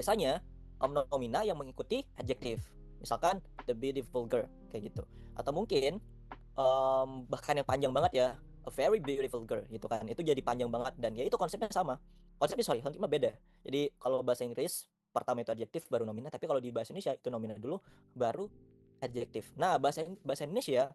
biasanya nomina yang mengikuti adjektif. Misalkan the beautiful girl kayak gitu. Atau mungkin bahkan yang panjang banget ya, a very beautiful girl gitu kan. Itu jadi panjang banget dan ya itu konsepnya sama. Konsepnya beda. Jadi kalau bahasa Inggris pertama itu adjektif baru nomina, tapi kalau di bahasa Indonesia itu nomina dulu baru adjektif. Nah, bahasa Indonesia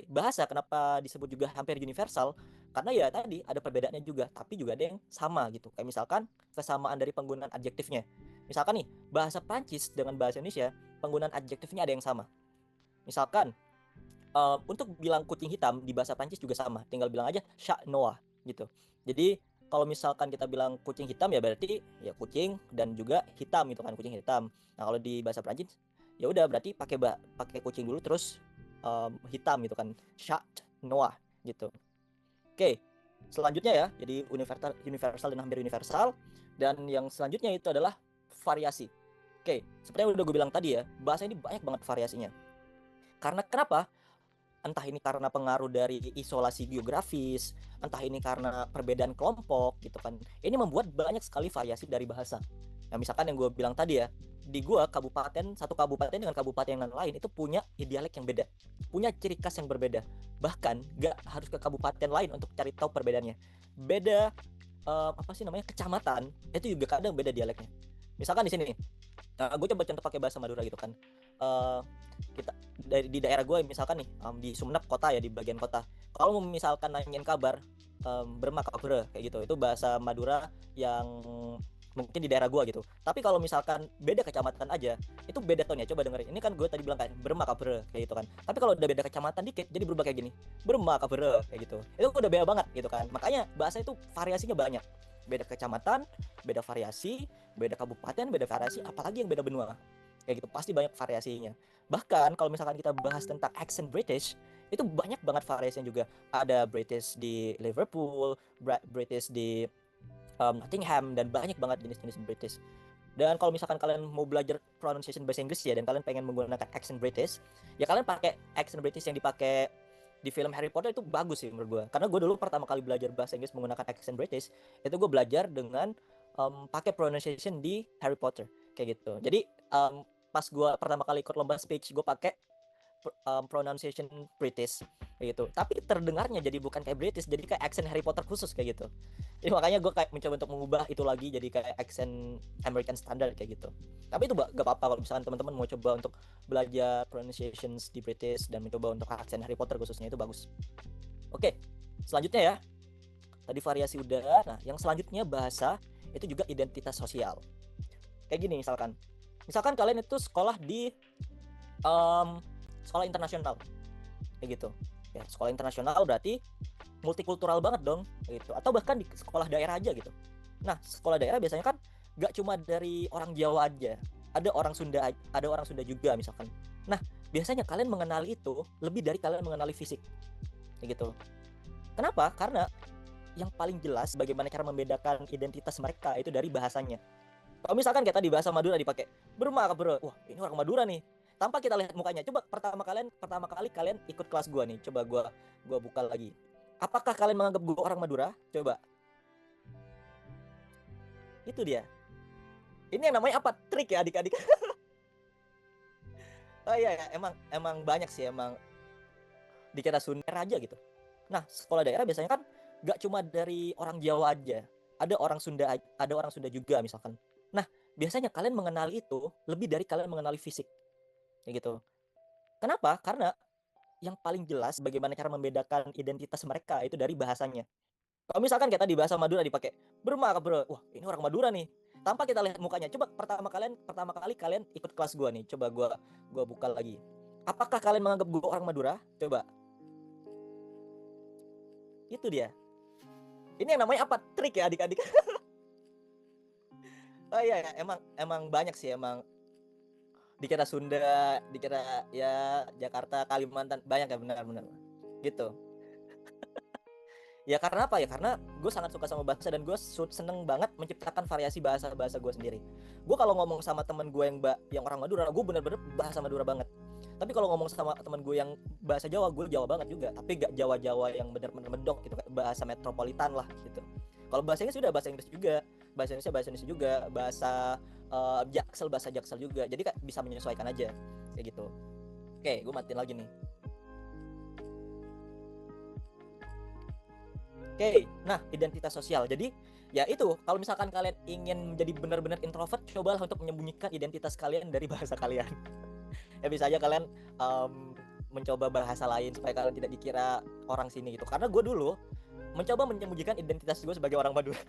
bahasa kenapa disebut juga hampir universal? Karena ya tadi ada perbedaannya juga, tapi juga ada yang sama gitu. Kayak misalkan kesamaan dari penggunaan adjektifnya. Misalkan nih, bahasa Prancis dengan bahasa Indonesia, penggunaan adjektifnya ada yang sama. Misalkan untuk bilang kucing hitam di bahasa Prancis juga sama, tinggal bilang aja chat noir gitu. Jadi kalau misalkan kita bilang kucing hitam ya berarti ya kucing dan juga hitam gitu kan, kucing hitam. Nah, kalau di bahasa Prancis ya udah berarti pakai kucing dulu terus hitam gitu kan, chat noir gitu. Oke, selanjutnya ya, jadi universal universal dan hampir universal, dan yang selanjutnya itu adalah variasi. Oke, seperti yang udah gue bilang tadi ya, bahasa ini banyak banget variasinya. Karena kenapa? Entah ini karena pengaruh dari isolasi geografis, entah ini karena perbedaan kelompok gitu kan. Ini membuat banyak sekali variasi dari bahasa. Nah, misalkan yang gue bilang tadi ya, di gue satu kabupaten dengan kabupaten yang lain itu punya dialek yang beda, punya ciri khas yang berbeda. Bahkan gak harus ke kabupaten lain untuk cari tahu perbedaannya. Beda apa sih namanya, kecamatan itu juga kadang beda dialeknya. Misalkan di sini nih, gue coba contoh pakai bahasa Madura gitu kan. Uh, kita di daerah gue misalkan nih di Sumenep kota ya, di bagian kota. Kalau misalkan nanyain kabar, bermak kabar kayak gitu, itu bahasa Madura yang mungkin di daerah gue gitu. Tapi kalau misalkan beda kecamatan aja, itu beda tone ya. Coba dengerin. Ini kan gue tadi bilang kan bermak kabar kayak gitu kan. Tapi kalau udah beda kecamatan dikit, jadi berubah kayak gini. Bermak kabar kayak gitu. Itu udah beda banget gitu kan. Makanya bahasa itu variasinya banyak. Beda kecamatan, beda variasi, beda kabupaten, beda variasi, apalagi yang beda benua. Kayak gitu, pasti banyak variasinya. Bahkan kalau misalkan kita bahas tentang accent British, itu banyak banget variasinya juga. Ada British di Liverpool, British di Nottingham, dan banyak banget jenis-jenis British. Dan kalau misalkan kalian mau belajar pronunciation bahasa Inggris ya, dan kalian pengen menggunakan accent British, ya kalian pakai accent British yang dipakai di film Harry Potter itu bagus sih menurut gue. Karena gue dulu pertama kali belajar bahasa Inggris menggunakan accent British, itu gue belajar dengan pakai pronunciation di Harry Potter kayak gitu. Jadi pas gue pertama kali ikut lomba speech, gue pakai pronunciation British kayak gitu. Tapi terdengarnya jadi bukan kayak British, jadi kayak accent Harry Potter khusus kayak gitu. Jadi makanya gue kayak mencoba untuk mengubah itu lagi jadi kayak accent American Standard kayak gitu. Tapi itu gak apa-apa kalau misalkan teman-teman mau coba untuk belajar pronunciations di British dan mencoba untuk accent Harry Potter khususnya, itu bagus. Oke, selanjutnya ya. Tadi variasi udah. Nah, yang selanjutnya bahasa itu juga identitas sosial. Kayak gini misalkan. Misalkan kalian itu sekolah di um, sekolah internasional kayak gitu. Ya, sekolah internasional berarti multikultural banget dong gitu. Atau bahkan di sekolah daerah aja gitu. Nah, sekolah daerah biasanya kan gak cuma dari orang Jawa aja. Ada orang Sunda juga misalkan. Nah, biasanya kalian mengenali itu lebih dari kalian mengenali fisik. Kayak gitu. Kenapa? Karena yang paling jelas bagaimana cara membedakan identitas mereka itu dari bahasanya. Kalau misalkan kayak tadi bahasa Madura dipakai, bermak bro, wah ini orang Madura nih. Tanpa kita lihat mukanya. Coba pertama kali kalian ikut kelas gua nih. Coba gua buka lagi. Apakah kalian menganggap gua orang Madura? Coba. Itu dia. Ini yang namanya apa? Trik ya adik-adik. Oh iya ya, emang banyak sih emang dikira Sunda aja gitu. Nah, sekolah daerah biasanya kan gak cuma dari orang Jawa aja. Ada orang Sunda juga misalkan. Nah, biasanya kalian mengenali itu lebih dari kalian mengenali fisik. Kayak gitu. Kenapa? Karena yang paling jelas bagaimana cara membedakan identitas mereka itu dari bahasanya. Kalau misalkan kayak tadi bahasa Madura dipakai, bermak bro, wah ini orang Madura nih. Tanpa kita lihat mukanya. Coba pertama kali kalian ikut kelas gua nih. Coba gua buka lagi. Apakah kalian menganggap gua orang Madura? Coba. Itu dia. Ini yang namanya apa? Trik ya adik-adik. Oh iya ya, emang banyak sih emang dikira Sunda, dikira ya Jakarta, Kalimantan, banyak ya, benar-benar gitu. Ya karena apa ya? Karena gue sangat suka sama bahasa dan gue seneng banget menciptakan variasi bahasa gue sendiri. Gue kalau ngomong sama temen gue yang orang Madura, gue bener-bener bahasa Madura banget. Tapi kalau ngomong sama temen gue yang bahasa Jawa, gue Jawa banget juga. Tapi gak Jawa-Jawa yang bener-bener medok gitu, bahasa metropolitan lah gitu. Kalau bahasa Inggris sudah bahasa Inggris juga, bahasa Indonesia juga, bahasa Jaksel, bahasa Jaksel juga. Jadi kayak bisa menyesuaikan aja kayak gitu. Oke, gue matiin lagi nih. Oke, nah identitas sosial. Jadi ya itu, kalau misalkan kalian ingin menjadi benar-benar introvert, cobalah untuk menyembunyikan identitas kalian dari bahasa kalian. Ya bisa aja kalian mencoba bahasa lain supaya kalian tidak dikira orang sini gitu. Karena gue dulu mencoba menyembunyikan identitas gue sebagai orang Madura.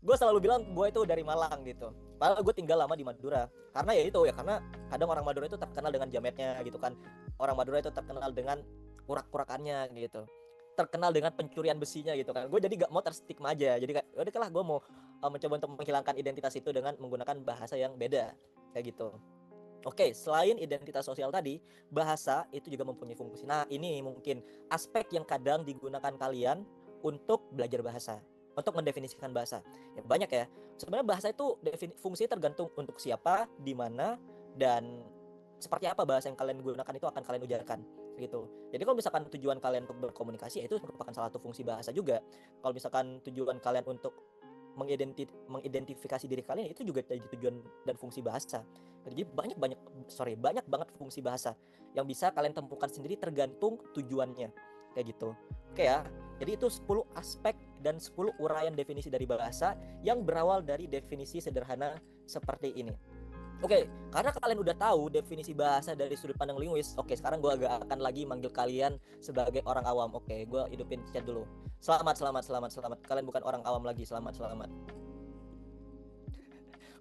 Gue selalu bilang gue itu dari Malang gitu. Padahal gue tinggal lama di Madura. Karena ya itu ya, karena kadang orang Madura itu terkenal dengan jametnya gitu kan. Orang Madura itu terkenal dengan urak-urakannya gitu, terkenal dengan pencurian besinya gitu kan. Gue jadi gak mau terstigma aja. Jadi kayak udah lah, gue mau mencoba untuk menghilangkan identitas itu dengan menggunakan bahasa yang beda kayak gitu. Oke, selain identitas sosial tadi, bahasa itu juga mempunyai fungsi. Nah, ini mungkin aspek yang kadang digunakan kalian untuk belajar bahasa, untuk mendefinisikan bahasa. Ya, banyak ya. Sebenarnya bahasa itu fungsi tergantung untuk siapa, di mana, dan seperti apa bahasa yang kalian gunakan itu akan kalian ujarkan gitu. Jadi kalau misalkan tujuan kalian untuk berkomunikasi, itu merupakan salah satu fungsi bahasa juga. Kalau misalkan tujuan kalian untuk mengidentifikasi diri kalian, itu juga jadi tujuan dan fungsi bahasa. Jadi banyak banget fungsi bahasa yang bisa kalian temukan sendiri tergantung tujuannya kayak gitu. Oke ya. Jadi itu 10 aspek dan 10 uraian definisi dari bahasa yang berawal dari definisi sederhana seperti ini. Oke, karena kalian udah tahu definisi bahasa dari sudut pandang linguis, oke, sekarang gue agak akan lagi manggil kalian sebagai orang awam. Oke, gue hidupin chat dulu. Selamat. Kalian bukan orang awam lagi. Selamat.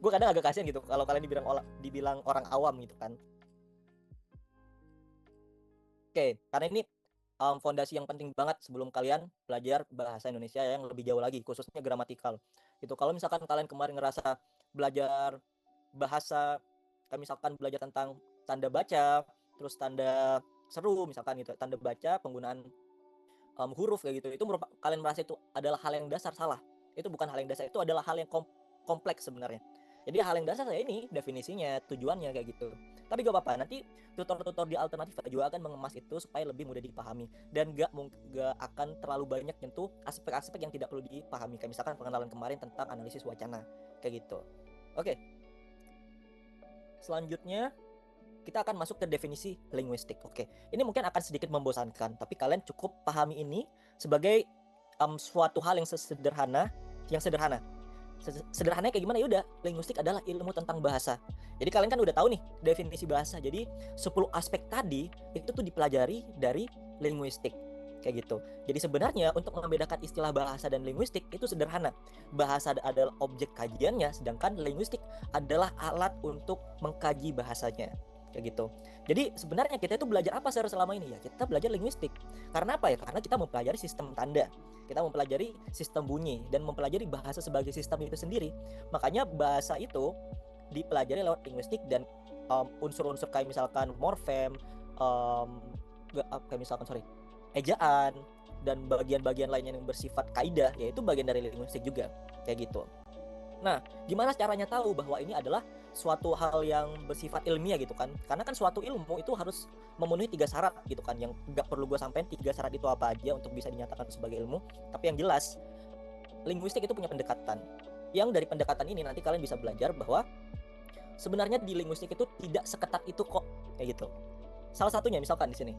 Gue kadang agak kasihan gitu kalau kalian dibilang orang awam gitu kan. Oke, karena ini fondasi yang penting banget sebelum kalian belajar bahasa Indonesia yang lebih jauh lagi, khususnya gramatikal. Itu kalau misalkan kalian kemarin ngerasa belajar bahasa, kayak misalkan belajar tentang tanda baca, terus tanda seru misalkan gitu, tanda baca, penggunaan huruf kayak gitu, itu kalian merasa itu adalah hal yang dasar, salah. Itu bukan hal yang dasar, itu adalah hal yang kompleks sebenarnya. Jadi hal yang dasar saya ini definisinya, tujuannya kayak gitu. Tapi gak apa-apa, nanti tutor-tutor di alternatif juga akan mengemas itu supaya lebih mudah dipahami dan gak akan terlalu banyak nyentuh aspek-aspek yang tidak perlu dipahami, kayak misalkan pengenalan kemarin tentang analisis wacana kayak gitu. Oke. Selanjutnya kita akan masuk ke definisi linguistik. Oke, ini mungkin akan sedikit membosankan, tapi kalian cukup pahami ini sebagai suatu hal yang sederhana. Sederhananya kayak gimana? Ya udah, linguistik adalah ilmu tentang bahasa. Jadi kalian kan udah tahu nih definisi bahasa. Jadi 10 aspek tadi itu tuh dipelajari dari linguistik kayak gitu. Jadi sebenarnya untuk membedakan istilah bahasa dan linguistik itu sederhana. Bahasa adalah objek kajiannya, sedangkan linguistik adalah alat untuk mengkaji bahasanya kayak gitu. Jadi sebenarnya kita itu belajar apa selama ini ya? Kita belajar linguistik. Karena apa ya? Karena kita mempelajari sistem tanda, kita mempelajari sistem bunyi dan mempelajari bahasa sebagai sistem itu sendiri. Makanya bahasa itu dipelajari lewat linguistik dan unsur-unsur kayak misalkan morfem, ejaan dan bagian-bagian lainnya yang bersifat kaidah, yaitu bagian dari linguistik juga kayak gitu. Nah, gimana caranya tahu bahwa ini adalah suatu hal yang bersifat ilmiah gitu kan? Karena kan suatu ilmu itu harus memenuhi 3 syarat gitu kan, yang nggak perlu gue sampein 3 syarat itu apa aja untuk bisa dinyatakan sebagai ilmu. Tapi yang jelas, linguistik itu punya pendekatan. Yang dari pendekatan ini nanti kalian bisa belajar bahwa sebenarnya di linguistik itu tidak seketat itu kok, kayak gitu. Salah satunya misalkan di sini.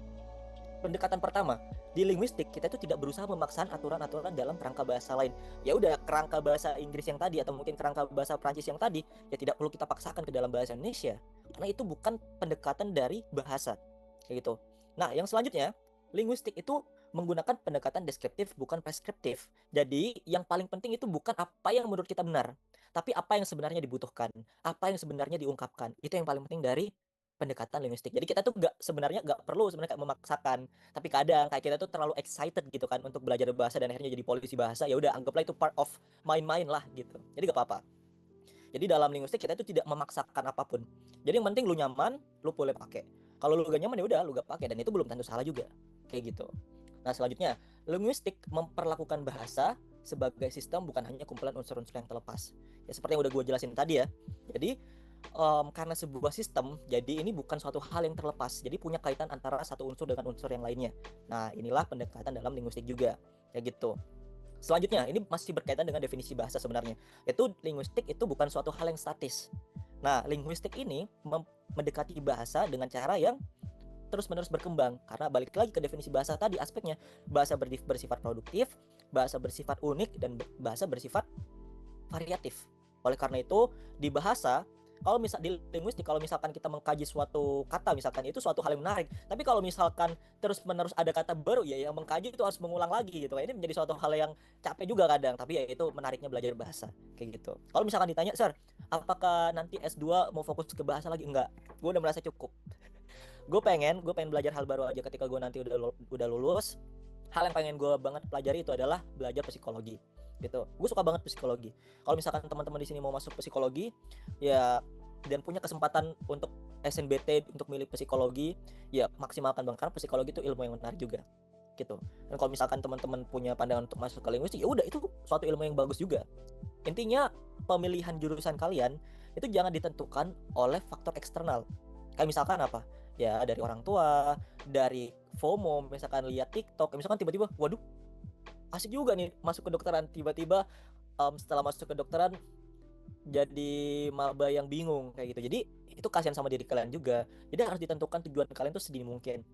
Pendekatan pertama, di linguistik kita itu tidak berusaha memaksakan aturan-aturan dalam kerangka bahasa lain. Ya udah, kerangka bahasa Inggris yang tadi atau mungkin kerangka bahasa Prancis yang tadi ya tidak perlu kita paksakan ke dalam bahasa Indonesia karena itu bukan pendekatan dari bahasa kayak gitu. Nah, yang selanjutnya, linguistik itu menggunakan pendekatan deskriptif bukan preskriptif. Jadi yang paling penting itu bukan apa yang menurut kita benar, tapi apa yang sebenarnya dibutuhkan, apa yang sebenarnya diungkapkan. Itu yang paling penting dari pendekatan linguistik. Jadi kita tuh sebenarnya nggak perlu sebenarnya kayak memaksakan, tapi kadang kayak kita tuh terlalu excited gitu kan untuk belajar bahasa dan akhirnya jadi polisi bahasa. Ya udah, anggaplah itu part of main-main lah gitu. Jadi nggak apa-apa. Jadi dalam linguistik kita itu tidak memaksakan apapun. Jadi yang penting lu nyaman, lu boleh pakai. Kalau lu gak nyaman ya udah lu gak pakai, dan itu belum tentu salah juga. Kayak gitu. Nah, selanjutnya, linguistik memperlakukan bahasa sebagai sistem bukan hanya kumpulan unsur-unsur yang terlepas. Ya seperti yang udah gue jelasin tadi ya. Jadi karena sebuah sistem, jadi ini bukan suatu hal yang terlepas. Jadi punya kaitan antara satu unsur dengan unsur yang lainnya. Nah, inilah pendekatan dalam linguistik juga, kayak gitu. Selanjutnya, ini masih berkaitan dengan definisi bahasa sebenarnya. Itu linguistik itu bukan suatu hal yang statis. Nah, linguistik ini mendekati bahasa dengan cara yang terus-menerus berkembang. Karena balik lagi ke definisi bahasa tadi, aspeknya bahasa bersifat produktif, bahasa bersifat unik, dan bahasa bersifat variatif. Oleh karena itu, di bahasa, kalau misal di linguistik, kalau misalkan kita mengkaji suatu kata misalkan, itu suatu hal yang menarik. Tapi kalau misalkan terus menerus ada kata baru, ya yang mengkaji itu harus mengulang lagi gitu. Ini menjadi suatu hal yang capek juga kadang, tapi ya itu menariknya belajar bahasa kayak gitu. Kalau misalkan ditanya, Sir, apakah nanti S2 mau fokus ke bahasa lagi? Enggak, gue udah merasa cukup. Gue pengen belajar hal baru aja ketika gue nanti udah lulus. Hal yang pengen gue banget pelajari itu adalah belajar psikologi gitu. Gue suka banget psikologi. Kalau misalkan teman-teman di sini mau masuk psikologi, ya, dan punya kesempatan untuk SNBT untuk milih psikologi, ya maksimalkan bang, karena psikologi itu ilmu yang menarik juga gitu. Dan kalau misalkan teman-teman punya pandangan untuk masuk ke linguistik, ya udah, itu suatu ilmu yang bagus juga. Intinya pemilihan jurusan kalian itu jangan ditentukan oleh faktor eksternal. Kayak misalkan apa? Ya dari orang tua, dari FOMO, misalkan lihat TikTok, misalkan tiba-tiba, waduh, asik juga nih masuk ke dokteran, tiba-tiba setelah masuk ke dokteran jadi maba yang bingung kayak gitu. Jadi itu kasihan sama diri kalian juga. Jadi harus ditentukan tujuan kalian tuh sedini mungkin.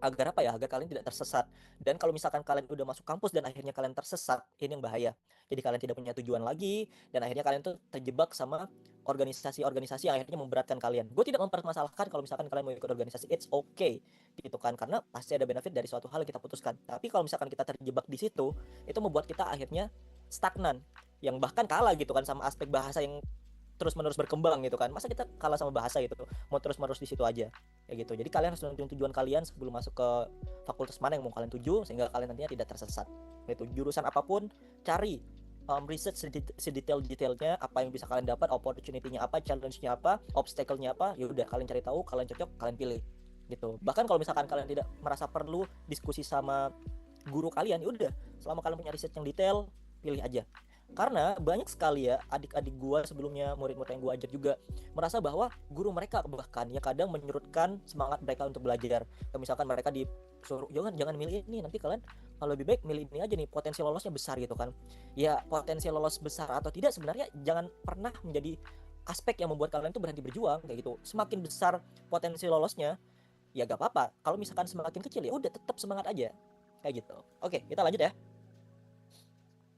Agar apa ya? Agar kalian tidak tersesat. Dan kalau misalkan kalian udah masuk kampus dan akhirnya kalian tersesat, ini yang bahaya. Jadi kalian tidak punya tujuan lagi, dan akhirnya kalian tuh terjebak sama organisasi-organisasi yang akhirnya memberatkan kalian. Gue tidak mempermasalahkan kalau misalkan kalian mau ikut organisasi, it's okay gitu kan, karena pasti ada benefit dari suatu hal yang kita putuskan. Tapi kalau misalkan kita terjebak di situ, itu membuat kita akhirnya stagnan, yang bahkan kalah gitu kan sama aspek bahasa yang terus-menerus berkembang gitu kan. Masa kita kalah sama bahasa gitu, mau terus-menerus di situ aja kayak gitu. Jadi kalian harus nentuin tujuan kalian sebelum masuk ke fakultas mana yang mau kalian tuju, sehingga kalian nantinya tidak tersesat gitu. Jurusan apapun, cari research sedetail-detailnya, apa yang bisa kalian dapat, opportunity-nya apa, challenge-nya apa, obstacle-nya apa, ya udah kalian cari tahu, kalian cocok, kalian pilih gitu. Bahkan kalau misalkan kalian tidak merasa perlu diskusi sama guru kalian, ya udah, selama kalian punya research yang detail, pilih aja. Karena banyak sekali ya adik-adik gua sebelumnya, murid-murid yang gua ajar juga, merasa bahwa guru mereka bahkan ya kadang menyurutkan semangat mereka untuk belajar. Kayak misalkan mereka disuruh, jangan milih ini, nanti kalian kalau lebih baik milih ini aja nih, potensi lolosnya besar gitu kan. Ya potensi lolos besar atau tidak sebenarnya jangan pernah menjadi aspek yang membuat kalian tuh berhenti berjuang kayak gitu. Semakin besar potensi lolosnya, ya gak apa-apa. Kalau misalkan semakin kecil, ya udah tetap semangat aja kayak gitu. Oke, kita lanjut ya.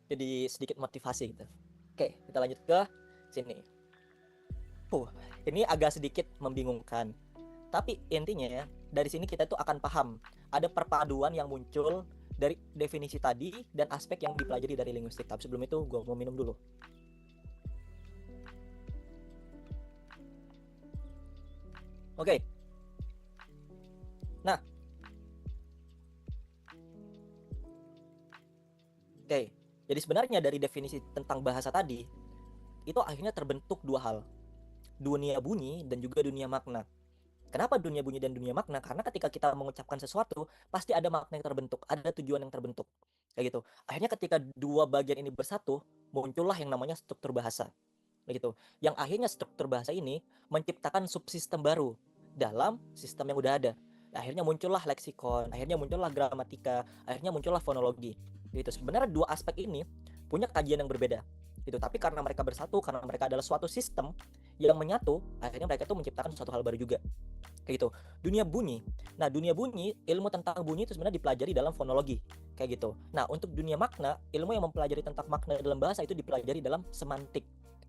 Jadi sedikit motivasi gitu. Oke, kita lanjut ke sini. Ini agak sedikit membingungkan. Tapi intinya ya, dari sini kita tuh akan paham ada perpaduan yang muncul dari definisi tadi dan aspek yang dipelajari dari linguistik. Tapi sebelum itu gue mau minum dulu. Oke. Nah. Oke. Jadi sebenarnya dari definisi tentang bahasa tadi, itu akhirnya terbentuk dua hal. Dunia bunyi dan juga dunia makna. Kenapa dunia bunyi dan dunia makna? Karena ketika kita mengucapkan sesuatu, pasti ada makna yang terbentuk, ada tujuan yang terbentuk. Kayak gitu. Akhirnya ketika dua bagian ini bersatu, muncullah yang namanya struktur bahasa. Kayak gitu. Yang akhirnya struktur bahasa ini menciptakan subsistem baru dalam sistem yang udah ada. Akhirnya muncullah leksikon, akhirnya muncullah gramatika, akhirnya muncullah fonologi. Gitu. Sebenarnya dua aspek ini punya kajian yang berbeda. Gitu. Tapi karena mereka bersatu, karena mereka adalah suatu sistem yang menyatu, akhirnya mereka tuh menciptakan suatu hal baru juga. Kayak gitu. Dunia bunyi. Nah, dunia bunyi, ilmu tentang bunyi itu sebenarnya dipelajari dalam fonologi. Kayak gitu. Nah, untuk dunia makna, ilmu yang mempelajari tentang makna dalam bahasa itu dipelajari dalam semantik.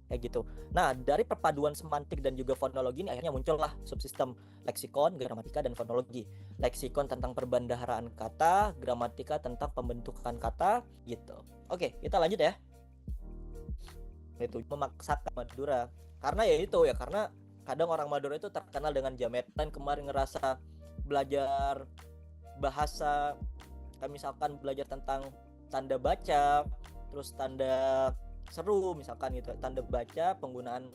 Kayak gitu. Nah, dari perpaduan semantik dan juga fonologi ini akhirnya muncullah subsistem leksikon, gramatika, dan fonologi. Leksikon tentang perbendaharaan kata, gramatika tentang pembentukan kata, gitu. Oke, kita lanjut ya. Itu memaksakan Madura. Karena ya itu ya, karena kadang orang Madura itu terkenal dengan jamet. Dan kemarin ngerasa belajar bahasa, kayak misalkan belajar tentang tanda baca, terus tanda seru misalkan gitu, tanda baca, penggunaan.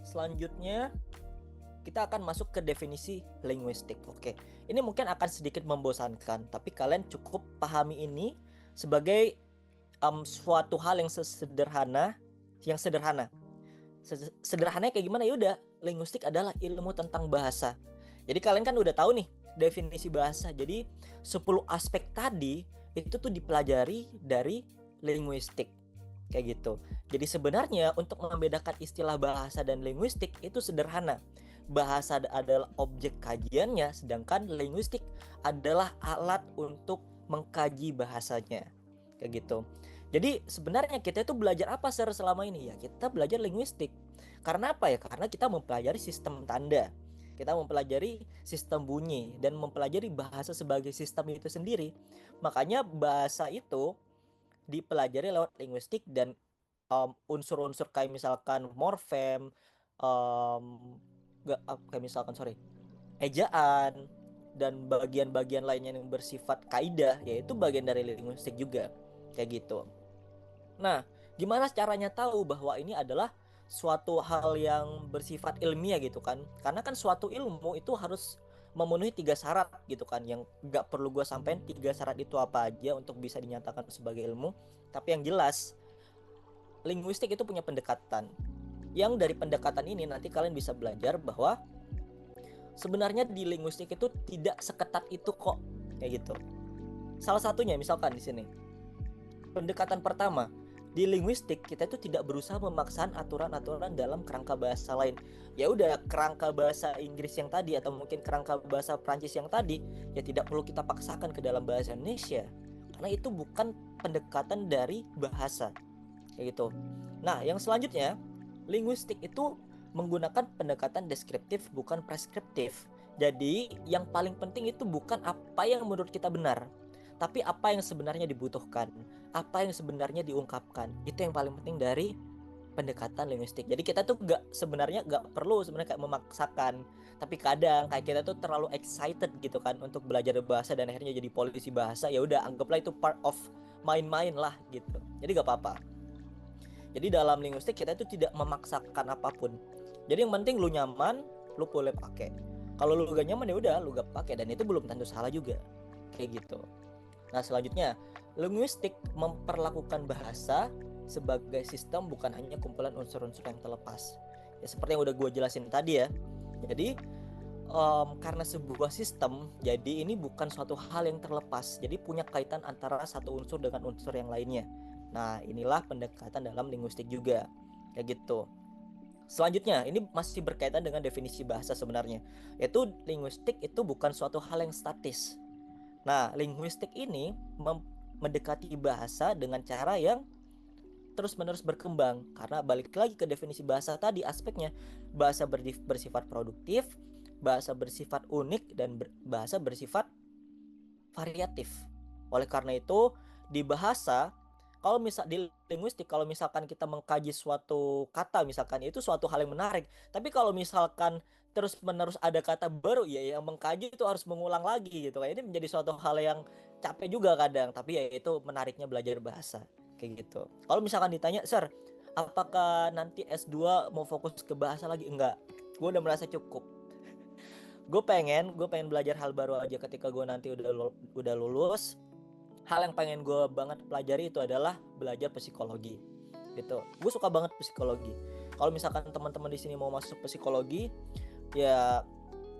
Selanjutnya kita akan masuk ke definisi linguistik. Oke, ini mungkin akan sedikit membosankan, tapi kalian cukup pahami ini sebagai suatu hal yang sederhana. Sederhananya kayak gimana? Ya udah, linguistik adalah ilmu tentang bahasa. Jadi kalian kan udah tahu nih definisi bahasa. Jadi 10 aspek tadi itu tuh dipelajari dari linguistik kayak gitu. Jadi sebenarnya untuk membedakan istilah bahasa dan linguistik itu sederhana. Bahasa adalah objek kajiannya, sedangkan linguistik adalah alat untuk mengkaji bahasanya kayak gitu. Jadi sebenarnya kita itu belajar apa selama ini ya? Kita belajar linguistik. Karena apa ya? Karena kita mempelajari sistem tanda, kita mempelajari sistem bunyi dan mempelajari bahasa sebagai sistem itu sendiri. Makanya bahasa itu dipelajari lewat linguistik dan unsur-unsur kayak misalkan morfem, kayak misalkan ejaan dan bagian-bagian lainnya yang bersifat kaidah, yaitu bagian dari linguistik juga kayak gitu. Nah, gimana caranya tahu bahwa ini adalah suatu hal yang bersifat ilmiah gitu kan? Karena kan suatu ilmu itu harus memenuhi 3 syarat gitu kan, yang nggak perlu gue sampein 3 syarat itu apa aja untuk bisa dinyatakan sebagai ilmu. Tapi yang jelas linguistik itu punya pendekatan, yang dari pendekatan ini nanti kalian bisa belajar bahwa sebenarnya di linguistik itu tidak seketat itu kok kayak gitu. Salah satunya misalkan di sini pendekatan pertama, di linguistik kita itu tidak berusaha memaksakan aturan-aturan dalam kerangka bahasa lain. Ya udah, kerangka bahasa Inggris yang tadi atau mungkin kerangka bahasa Prancis yang tadi ya tidak perlu kita paksakan ke dalam bahasa Indonesia, karena itu bukan pendekatan dari bahasa kayak gitu. Nah, yang selanjutnya, linguistik itu menggunakan pendekatan deskriptif bukan preskriptif. Jadi yang paling penting itu bukan apa yang menurut kita benar, tapi apa yang sebenarnya dibutuhkan, apa yang sebenarnya diungkapkan. Itu yang paling penting dari pendekatan linguistik. Jadi kita tuh sebenarnya nggak perlu sebenarnya kayak memaksakan, tapi kadang kayak kita tuh terlalu excited gitu kan untuk belajar bahasa dan akhirnya jadi polisi bahasa. Ya udah, anggaplah itu part of main-main lah gitu. Jadi nggak apa-apa. Jadi dalam linguistik kita itu tidak memaksakan apapun. Jadi yang penting lu nyaman, lu boleh pakai. Kalau lu gak nyaman ya udah lu gak pakai, dan itu belum tentu salah juga. Kayak gitu. Nah, selanjutnya, linguistik memperlakukan bahasa sebagai sistem bukan hanya kumpulan unsur-unsur yang terlepas. Ya seperti yang udah gue jelasin tadi ya. Jadi karena sebuah sistem, jadi ini bukan suatu hal yang terlepas. Jadi punya kaitan antara satu unsur dengan unsur yang lainnya. Nah, inilah pendekatan dalam linguistik juga. Kayak gitu. Selanjutnya, ini masih berkaitan dengan definisi bahasa sebenarnya. Yaitu linguistik itu bukan suatu hal yang statis. Nah, linguistik ini mendekati bahasa dengan cara yang terus-menerus berkembang. Karena balik lagi ke definisi bahasa tadi, aspeknya bahasa bersifat produktif, bahasa bersifat unik, dan bahasa bersifat variatif. Oleh karena itu, di bahasa, kalau di linguistik, kalau misalkan kita mengkaji suatu kata misalkan, itu suatu hal yang menarik. Tapi kalau misalkan terus menerus ada kata baru, ya yang mengkaji itu harus mengulang lagi gitu. Ini menjadi suatu hal yang capek juga kadang, tapi ya itu menariknya belajar bahasa kayak gitu. Kalau misalkan ditanya, "Sir, apakah nanti S2 mau fokus ke bahasa lagi?" Enggak. Gue udah merasa cukup. Gue pengen belajar hal baru aja ketika gue nanti udah lulus. Hal yang pengen gue banget pelajari itu adalah belajar psikologi gitu. Gue suka banget psikologi. Kalau misalkan teman-teman di sini mau masuk psikologi ya,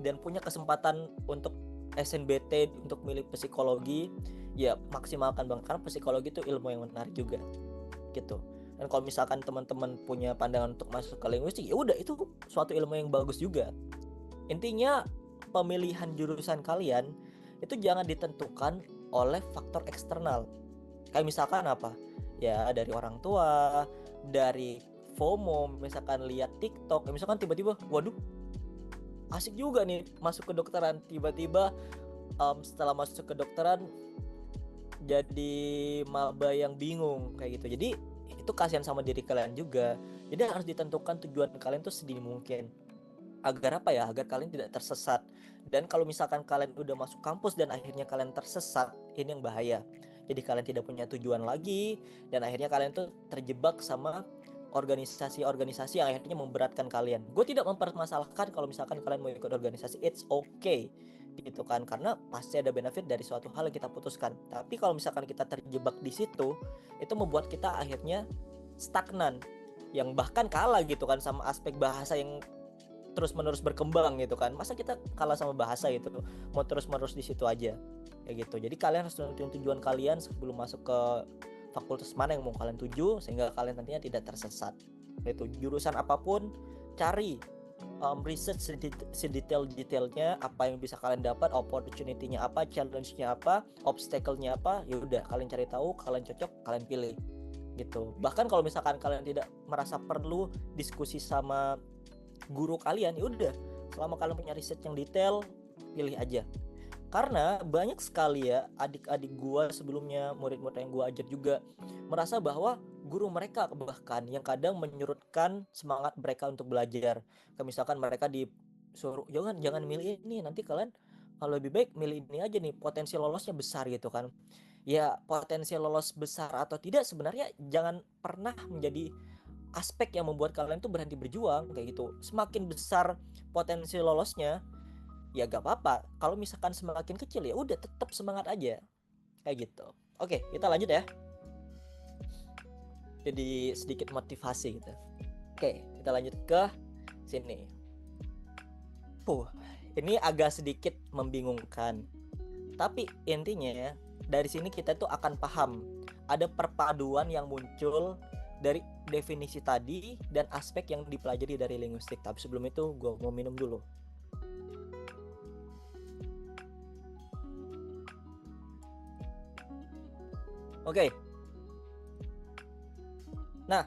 dan punya kesempatan untuk SNBT untuk milih psikologi, ya maksimalkan banget, karena psikologi itu ilmu yang menarik juga gitu. Dan kalau misalkan teman-teman punya pandangan untuk masuk ke linguistik, ya udah, itu suatu ilmu yang bagus juga. Intinya pemilihan jurusan kalian itu jangan ditentukan oleh faktor eksternal. Kayak misalkan apa? Ya dari orang tua, dari FOMO, misalkan lihat TikTok, misalkan tiba-tiba, waduh, asik juga nih masuk ke dokteran, tiba-tiba setelah masuk ke dokteran jadi maba yang bingung kayak gitu. Jadi itu kasihan sama diri kalian juga. Jadi harus ditentukan tujuan kalian tuh sedini mungkin. Agar apa ya? Agar kalian tidak tersesat. Dan kalau misalkan kalian udah masuk kampus dan akhirnya kalian tersesat, ini yang bahaya. Jadi kalian tidak punya tujuan lagi, dan akhirnya kalian tuh terjebak sama organisasi-organisasi yang akhirnya memberatkan kalian. Gue tidak mempermasalahkan kalau misalkan kalian mau ikut organisasi, it's okay gitu kan, karena pasti ada benefit dari suatu hal yang kita putuskan. Tapi kalau misalkan kita terjebak di situ, itu membuat kita akhirnya stagnan, yang bahkan kalah gitu kan sama aspek bahasa yang terus-menerus berkembang gitu kan. Masa kita kalah sama bahasa gitu, mau terus-menerus di situ aja kayak gitu. Jadi kalian harus tentuin tujuan kalian sebelum masuk ke fakultas mana yang mau kalian tuju, sehingga kalian nantinya tidak tersesat. Itu jurusan apapun, cari research sedetail-detailnya, apa yang bisa kalian dapat, opportunity-nya apa, challenge-nya apa, obstacle-nya apa. Ya udah, kalian cari tahu, kalian cocok, kalian pilih gitu. Bahkan kalau misalkan kalian tidak merasa perlu diskusi sama guru kalian, ya udah, selama kalian punya riset yang detail, pilih aja. Karena banyak sekali ya adik-adik gua sebelumnya, murid-murid yang gua ajar juga merasa bahwa guru mereka bahkan yang kadang menyurutkan semangat mereka untuk belajar. Kayak misalkan mereka disuruh jangan milih ini, nanti kalian kalau lebih baik milih ini aja nih, potensi lolosnya besar gitu kan. Ya, potensi lolos besar atau tidak sebenarnya jangan pernah menjadi aspek yang membuat kalian tuh berhenti berjuang kayak gitu. Semakin besar potensi lolosnya, ya gak apa-apa. Kalau misalkan semakin kecil, ya udah tetap semangat aja kayak gitu. Oke, kita lanjut ya. Jadi sedikit motivasi gitu. Oke, kita lanjut ke sini. Ini agak sedikit membingungkan. Tapi intinya dari sini kita tuh akan paham ada perpaduan yang muncul dari definisi tadi dan aspek yang dipelajari dari linguistik. Tapi sebelum itu gue mau minum dulu. Oke. Nah,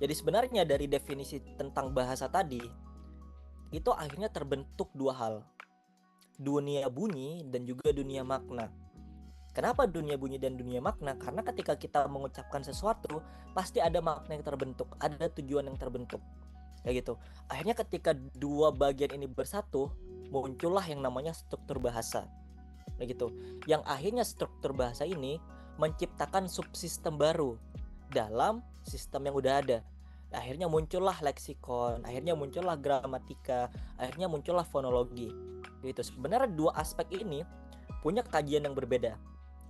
jadi sebenarnya dari definisi tentang bahasa tadi itu akhirnya terbentuk dua hal, dunia bunyi dan juga dunia makna. Kenapa dunia bunyi dan dunia makna? Karena ketika kita mengucapkan sesuatu, pasti ada makna yang terbentuk, ada tujuan yang terbentuk. Kayak gitu. Akhirnya ketika dua bagian ini bersatu, muncullah yang namanya struktur bahasa. Kayak gitu. Yang akhirnya struktur bahasa ini menciptakan subsistem baru dalam sistem yang udah ada. Akhirnya muncullah leksikon, akhirnya muncullah gramatika, akhirnya muncullah fonologi. Gitu. Sebenarnya dua aspek ini punya kajian yang berbeda.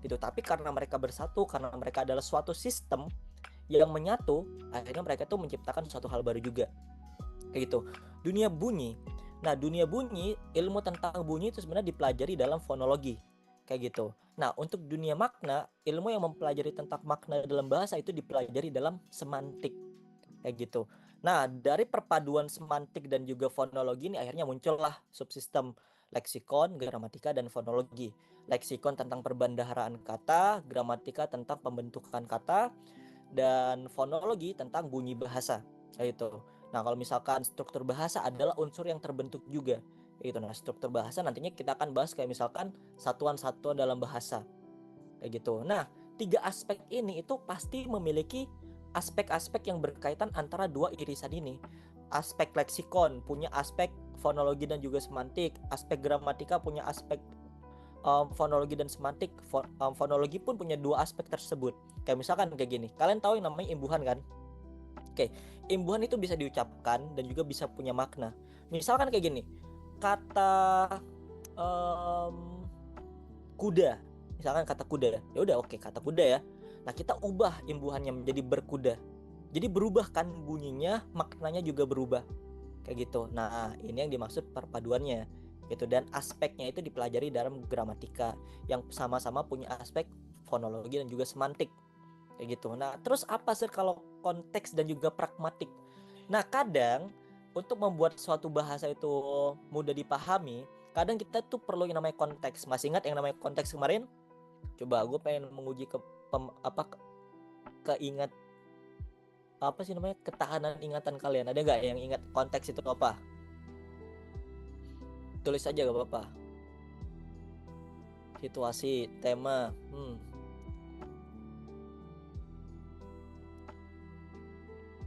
Gitu. Tapi karena mereka bersatu, karena mereka adalah suatu sistem yang menyatu, akhirnya mereka tuh menciptakan suatu hal baru juga. Kayak gitu. Dunia bunyi. Nah, dunia bunyi, ilmu tentang bunyi itu sebenarnya dipelajari dalam fonologi. Kayak gitu. Nah, untuk dunia makna, ilmu yang mempelajari tentang makna dalam bahasa itu dipelajari dalam semantik. Kayak gitu. Nah, dari perpaduan semantik dan juga fonologi ini akhirnya muncullah subsistem leksikon, gramatika, dan fonologi. Leksikon tentang perbendaharaan kata, gramatika tentang pembentukan kata, dan fonologi tentang bunyi bahasa. Kayak gitu. Nah, kalau misalkan struktur bahasa adalah unsur yang terbentuk juga. Kayak gitu. Nah, struktur bahasa nantinya kita akan bahas kayak misalkan satuan-satuan dalam bahasa. Kayak gitu. Nah, tiga aspek ini itu pasti memiliki aspek-aspek yang berkaitan antara dua irisan ini. Aspek leksikon punya aspek fonologi dan juga semantik. Aspek gramatika punya aspek fonologi dan semantik. Fonologi pun punya dua aspek tersebut. Kayak misalkan kayak gini. Kalian tahu yang namanya imbuhan kan? Oke, imbuhan itu bisa diucapkan dan juga bisa punya makna. Misalkan kayak gini. Kata kuda. Misalkan kata kuda. Ya udah oke, kata kuda ya. Nah, kita ubah imbuhannya menjadi berkuda. Jadi berubah kan bunyinya, maknanya juga berubah. Kayak gitu. Nah, ini yang dimaksud perpaduannya. Gitu, dan aspeknya itu dipelajari dalam gramatika yang sama-sama punya aspek fonologi dan juga semantik. Kayak gitu. Nah, terus apa sih kalau konteks dan juga pragmatik? Nah, kadang untuk membuat suatu bahasa itu mudah dipahami, kadang kita tuh perlu yang namanya konteks. Masih ingat yang namanya konteks kemarin? Coba gue pengen menguji keingat apa sih namanya, ketahanan ingatan kalian. Ada nggak yang ingat konteks itu apa? Tulis aja gak apa-apa. Situasi, tema,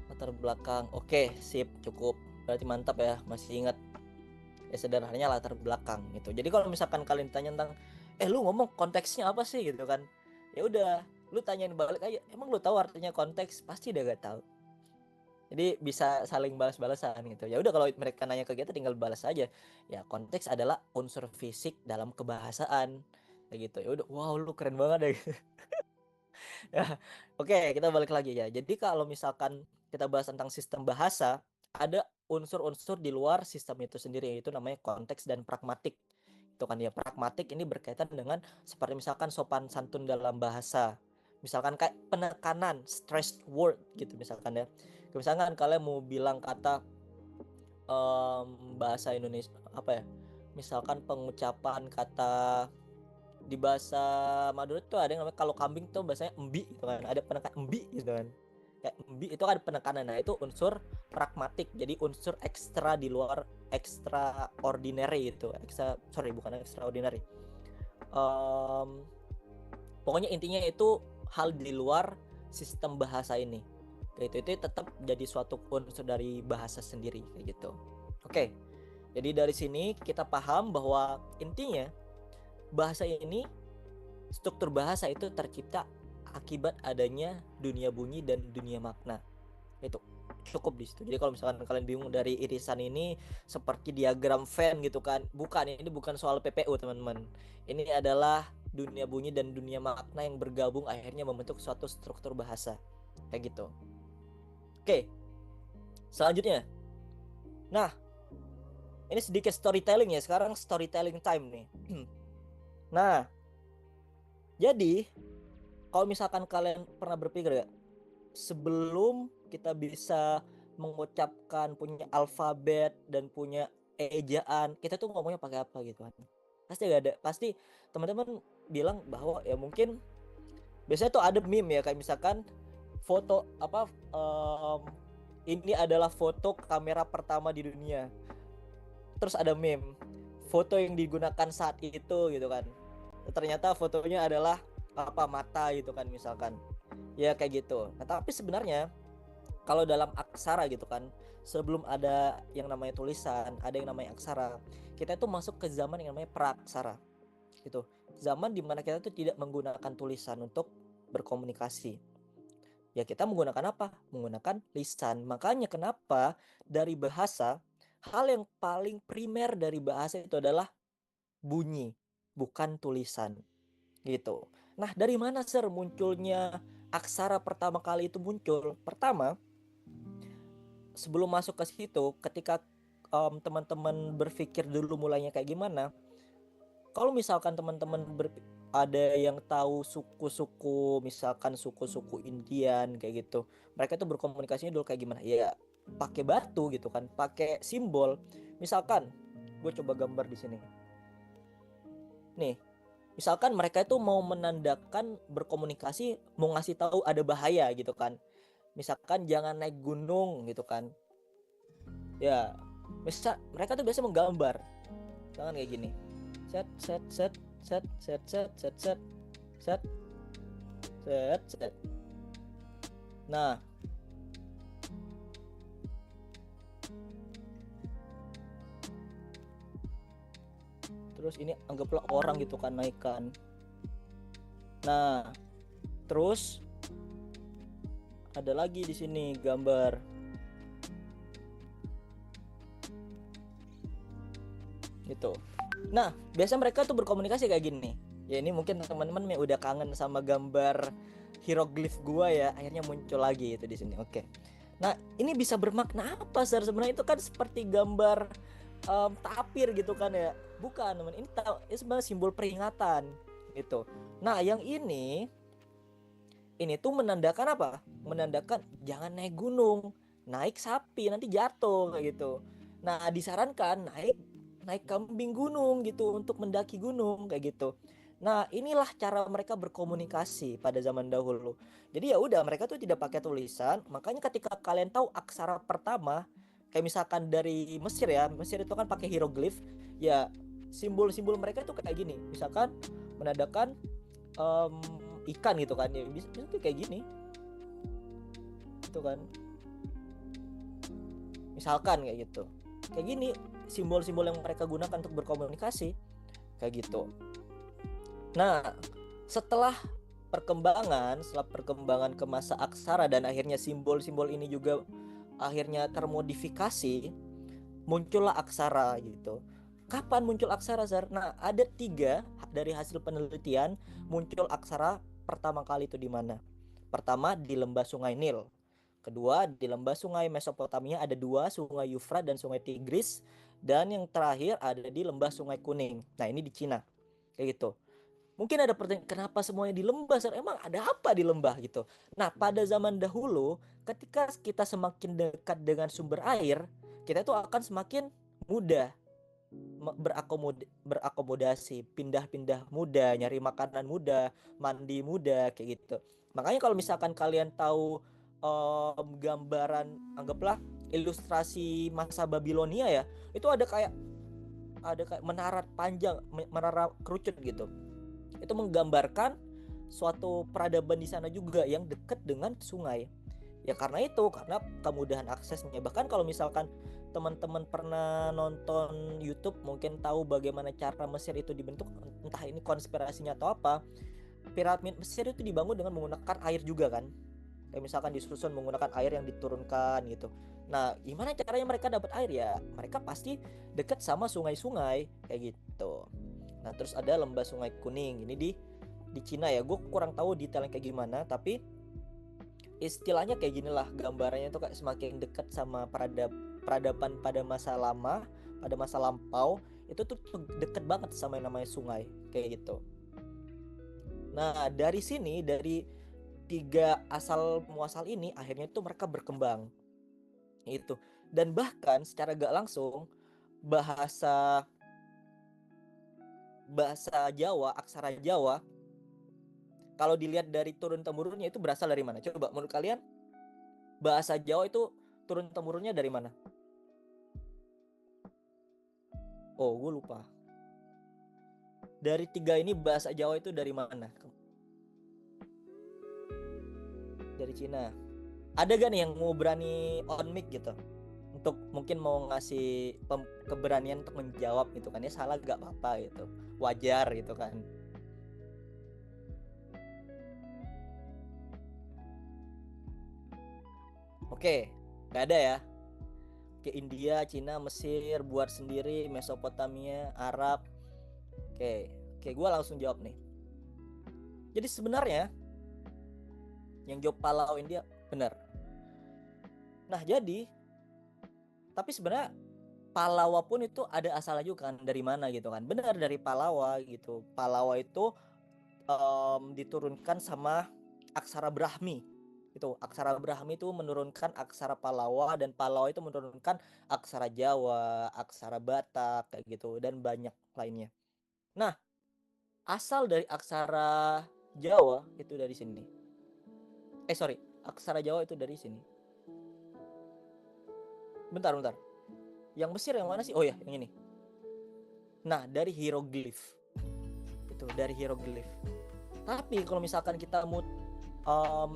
latar belakang. Oke, sip, cukup. Berarti mantap ya, masih ingat. Ya sederhananya latar belakang gitu. Jadi kalau misalkan kalian tanya tentang lu ngomong konteksnya apa sih gitu kan, ya udah lu tanyain balik aja, emang lu tahu artinya konteks? Pasti udah gak tahu. Jadi bisa saling balas-balasan gitu. Ya udah kalau mereka nanya ke kita tinggal balas aja. Ya konteks adalah unsur fisik dalam kebahasaan. Kayak gitu. Ya udah, wow lu keren banget deh. Ya, oke, kita balik lagi ya. Jadi kalau misalkan kita bahas tentang sistem bahasa, ada unsur-unsur di luar sistem itu sendiri, yaitu namanya konteks dan pragmatik. Itu kan ya, pragmatik ini berkaitan dengan seperti misalkan sopan santun dalam bahasa. Misalkan kayak penekanan, stressed word gitu misalkan ya. Misalkan kalian mau bilang kata bahasa Indonesia apa ya? Misalkan pengucapan kata di bahasa Madura tuh ada yang namanya kalau kambing tuh bahasanya embi gitu kan, ada penekanan embi gitu kan, kayak embi itu kan penekanan. Nah itu unsur pragmatik, jadi unsur ekstra di luar extraordinary itu bukan extraordinary. Pokoknya intinya itu hal di luar sistem bahasa ini, kayak itu tetap jadi suatu unsur dari bahasa sendiri kayak gitu. Oke, jadi dari sini kita paham bahwa intinya bahasa ini, struktur bahasa itu tercipta akibat adanya dunia bunyi dan dunia makna. Itu cukup di situ. Jadi kalau misalkan kalian bingung dari irisan ini seperti diagram Venn gitu kan, ini bukan soal PPU teman-teman. Ini adalah dunia bunyi dan dunia makna yang bergabung akhirnya membentuk suatu struktur bahasa kayak gitu. Oke, selanjutnya, nah ini sedikit storytelling ya. Sekarang storytelling time nih. Nah, jadi kalau misalkan kalian pernah berpikir ya, sebelum kita bisa mengucapkan punya alfabet dan punya ejaan, kita tuh ngomongnya pakai apa gitu kan? Pasti teman-teman bilang bahwa ya mungkin biasanya tuh ada meme ya, kayak misalkan foto apa, ini adalah foto kamera pertama di dunia. Terus ada meme foto yang digunakan saat itu gitu kan. Ternyata fotonya adalah apa, mata gitu kan misalkan. Ya kayak gitu. Nah, tapi sebenarnya kalau dalam aksara gitu kan, sebelum ada yang namanya tulisan, ada yang namanya aksara. Kita tuh masuk ke zaman yang namanya praaksara. Gitu. Zaman dimana kita tuh tidak menggunakan tulisan untuk berkomunikasi. Ya kita menggunakan apa? Menggunakan lisan. Makanya kenapa dari bahasa, hal yang paling primer dari bahasa itu adalah bunyi, bukan tulisan. Gitu. Nah, dari mana Sir munculnya aksara pertama kali itu muncul? Pertama, sebelum masuk ke situ, ketika teman-teman berpikir dulu mulainya kayak gimana, kalau misalkan teman-teman ada yang tahu suku-suku, misalkan suku-suku Indian kayak gitu, mereka tuh berkomunikasinya dulu kayak gimana? Ya pakai batu gitu kan, pakai simbol. Misalkan gue coba gambar di sini nih, misalkan mereka itu mau menandakan berkomunikasi, mau ngasih tahu ada bahaya gitu kan, misalkan jangan naik gunung gitu kan. Ya misal mereka tuh biasa menggambar, jangan kayak gini, set set set set set set set set set set set. Nah terus ini anggaplah orang gitu kan, naikkan. Nah terus ada lagi di sini gambar gitu. Nah biasa mereka tuh berkomunikasi kayak gini. Ya ini mungkin teman-teman yang udah kangen sama gambar hieroglif gua ya, akhirnya muncul lagi itu di sini. Oke. Nah ini bisa bermakna apa Sir? Sebenarnya itu kan seperti gambar tapir gitu kan ya. Bukan teman, ini sebenarnya simbol peringatan gitu. Nah yang ini tuh menandakan apa? Menandakan jangan naik gunung, naik sapi nanti jatuh kayak gitu. Nah disarankan naik kambing gunung gitu untuk mendaki gunung kayak gitu. Nah inilah cara mereka berkomunikasi pada zaman dahulu. Jadi ya udah, mereka tuh tidak pakai tulisan. Makanya ketika kalian tahu aksara pertama, kayak misalkan dari Mesir ya, Mesir itu kan pakai hieroglif. Ya simbol-simbol mereka tuh kayak gini. Misalkan menandakan ikan gitu kan, ya bisa tuh kayak gini itu kan, misalkan kayak gitu, kayak gini simbol-simbol yang mereka gunakan untuk berkomunikasi kayak gitu. Nah setelah perkembangan ke masa aksara dan akhirnya simbol-simbol ini juga akhirnya termodifikasi, muncullah aksara gitu. Kapan muncul aksara, Zar? Nah ada 3 dari hasil penelitian muncul aksara pertama kali itu di mana? Pertama di lembah Sungai Nil. Kedua di lembah Sungai Mesopotamia, ada dua, Sungai Yufrat dan Sungai Tigris. Dan yang terakhir ada di lembah Sungai Kuning. Nah, ini di Cina. Kayak gitu. Mungkin ada pertanyaan, kenapa semuanya di lembah? Emang ada apa di lembah gitu? Nah, pada zaman dahulu, ketika kita semakin dekat dengan sumber air, kita tuh akan semakin mudah berakomodasi, pindah-pindah mudah, nyari makanan mudah, mandi mudah, kayak gitu. Makanya kalau misalkan kalian tahu gambaran, anggaplah ilustrasi masa Babilonia ya, itu ada kayak menara panjang, menara kerucut gitu. Itu menggambarkan suatu peradaban di sana juga yang dekat dengan sungai. Ya karena kemudahan aksesnya. Bahkan kalau misalkan teman-teman pernah nonton YouTube, mungkin tahu bagaimana cara Mesir itu dibentuk, entah ini konspirasinya atau apa. Piramid Mesir itu dibangun dengan menggunakan air juga kan. Kayak misalkan disusun menggunakan air yang diturunkan gitu. Nah, gimana caranya mereka dapat air ya? Mereka pasti dekat sama sungai-sungai kayak gitu. Nah, terus ada lembah Sungai Kuning. Ini di Cina ya. Gue kurang tahu detailnya kayak gimana, tapi istilahnya kayak gini lah, gambarannya tuh kayak semakin dekat sama peradaban pada masa lama, pada masa lampau, itu tuh deket banget sama yang namanya sungai kayak gitu. Nah, dari sini, dari tiga asal muasal ini, akhirnya tuh mereka berkembang itu. Dan bahkan secara gak langsung bahasa Jawa, aksara Jawa, kalau dilihat dari turun temurunnya itu berasal dari mana? Coba menurut kalian bahasa Jawa itu turun temurunnya dari mana? Oh, gue lupa. Dari tiga ini bahasa Jawa itu dari mana? Dari Cina. Ada gak nih yang mau berani on mic gitu? Untuk mungkin mau ngasih keberanian untuk menjawab gitu kan, ya salah gak apa-apa gitu, wajar gitu kan. Oke, gak ada ya. Ke India, Cina, Mesir, buat sendiri, Mesopotamia, Arab. Oke, gue langsung jawab nih. Jadi sebenarnya yang jawab Palau India benar. Nah, tapi sebenarnya Palawa pun itu ada asalnya juga kan, dari mana gitu kan. Benar, dari Palawa gitu. Palawa itu diturunkan sama aksara Brahmi. Itu aksara Brahmi itu menurunkan aksara Palawa, dan Palawa itu menurunkan aksara Jawa, aksara Batak kayak gitu, dan banyak lainnya. Nah, asal dari aksara Jawa itu dari sini. Aksara Jawa itu dari sini. Bentar. Yang Mesir yang mana sih? Oh ya, yang ini. Nah, dari hieroglif. Itu dari hieroglif. Tapi kalau misalkan kita mau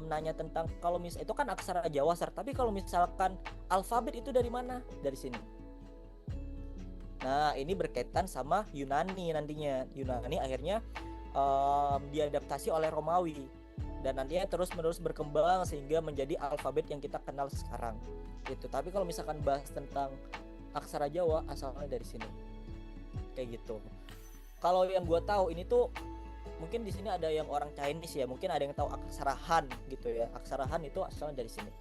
nanya tentang, kalau itu kan aksara Jawa, tapi kalau misalkan alfabet itu dari mana? Dari sini. Nah, ini berkaitan sama Yunani nantinya. Yunani akhirnya diadaptasi oleh Romawi, dan nantinya terus-menerus berkembang sehingga menjadi alfabet yang kita kenal sekarang. Gitu. Tapi kalau misalkan bahas tentang aksara Jawa, asalnya dari sini. Kayak gitu. Kalau yang gue tahu ini tuh, mungkin di sini ada yang orang Chinese ya, mungkin ada yang tahu aksara Han gitu ya. Aksara Han itu asalnya dari sini.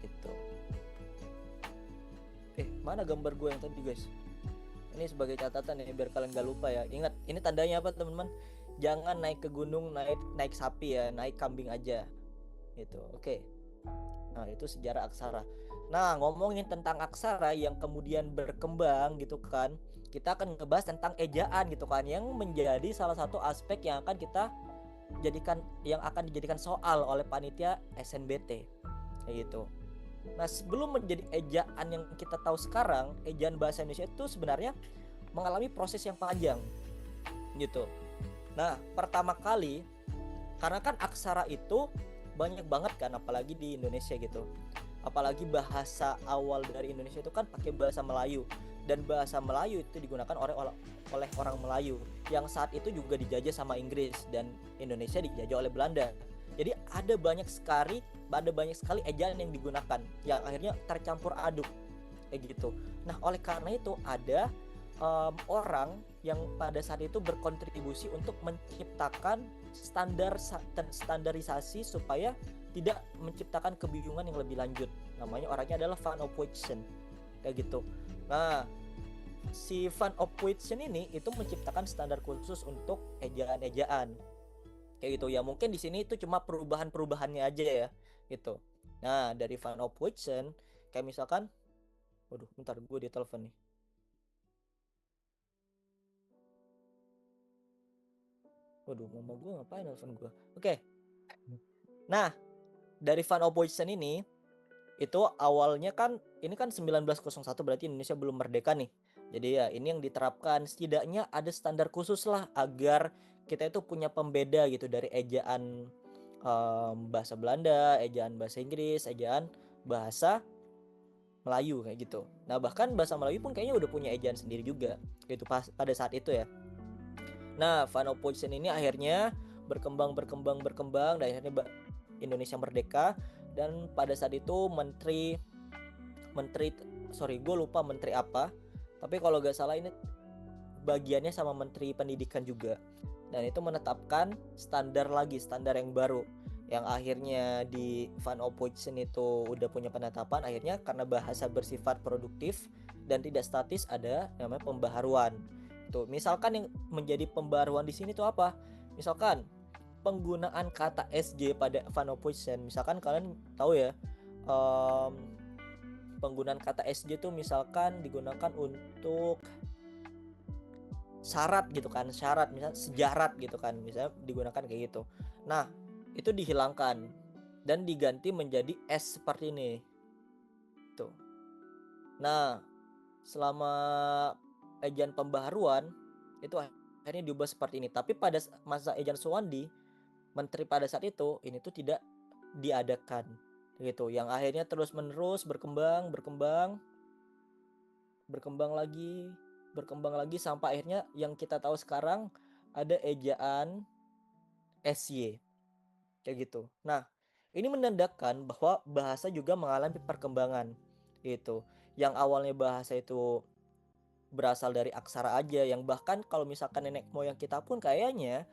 Gitu. Mana gambar gue yang tadi guys? Ini sebagai catatan ya, biar kalian gak lupa ya. Ingat, ini tandanya apa teman-teman? Jangan naik ke gunung naik sapi ya, naik kambing aja. Gitu. Oke. Nah, itu sejarah aksara. Nah, ngomongin tentang aksara yang kemudian berkembang gitu kan, kita akan ngebahas tentang ejaan gitu kan, yang menjadi salah satu aspek yang akan dijadikan soal oleh panitia SNBT kayak gitu. Nah, sebelum menjadi ejaan yang kita tahu sekarang, ejaan bahasa Indonesia itu sebenarnya mengalami proses yang panjang gitu. Nah, pertama kali, karena kan aksara itu banyak banget kan, apalagi di Indonesia gitu. Apalagi bahasa awal dari Indonesia itu kan pakai bahasa Melayu, dan bahasa Melayu itu digunakan oleh orang Melayu yang saat itu juga dijajah sama Inggris, dan Indonesia dijajah oleh Belanda. Jadi ada banyak sekali ejaan yang digunakan yang akhirnya tercampur aduk kayak gitu. Nah, oleh karena itu ada orang yang pada saat itu berkontribusi untuk menciptakan standarisasi supaya tidak menciptakan kebingungan yang lebih lanjut. Namanya orangnya adalah Van Ophuijsen kayak gitu. Nah, si Van Ophuijsen ini itu menciptakan standar khusus untuk ejaan-ejaan kayak gitu ya. Mungkin di sini itu cuma perubahan-perubahannya aja ya gitu. Nah, dari Van Ophuijsen kayak misalkan, waduh, bentar gue di telepon nih. Waduh, mama gue ngapain nelfon gue? Oke. Nah, dari Van Ophuijsen ini itu awalnya kan ini kan 1901 berarti Indonesia belum merdeka nih. Jadi ya ini yang diterapkan, setidaknya ada standar khusus lah agar kita itu punya pembeda gitu dari ejaan bahasa Belanda, ejaan bahasa Inggris, ejaan bahasa Melayu kayak gitu. Nah, bahkan bahasa Melayu pun kayaknya udah punya ejaan sendiri juga gitu pada saat itu ya. Nah, Van Ophuijsen ini akhirnya berkembang dan akhirnya Indonesia merdeka. Dan pada saat itu menteri gue lupa menteri apa, tapi kalau gak salah ini bagiannya sama menteri pendidikan juga, dan itu menetapkan standar yang baru yang akhirnya di Van Ophuijsen itu udah punya penetapan. Akhirnya karena bahasa bersifat produktif dan tidak statis, ada namanya pembaharuan. Tuh, misalkan yang menjadi pembaharuan di sini tuh apa? Misalkan penggunaan kata SJ pada Van Ophuijsen. Misalkan kalian tahu ya, penggunaan kata SJ tuh misalkan digunakan untuk syarat gitu kan, misalnya sejarat gitu kan, misalnya digunakan kayak gitu. Nah, itu dihilangkan dan diganti menjadi S seperti ini tuh. Nah, selama ejaan pembaharuan itu akhirnya diubah seperti ini. Tapi pada masa ejaan Suwandi, menteri pada saat itu, ini tuh tidak diadakan gitu, yang akhirnya terus menerus berkembang lagi sampai akhirnya yang kita tahu sekarang ada ejaan SY kayak gitu. Nah, ini menandakan bahwa bahasa juga mengalami perkembangan gitu. Yang awalnya bahasa itu berasal dari aksara aja, yang bahkan kalau misalkan nenek moyang kita pun kayaknya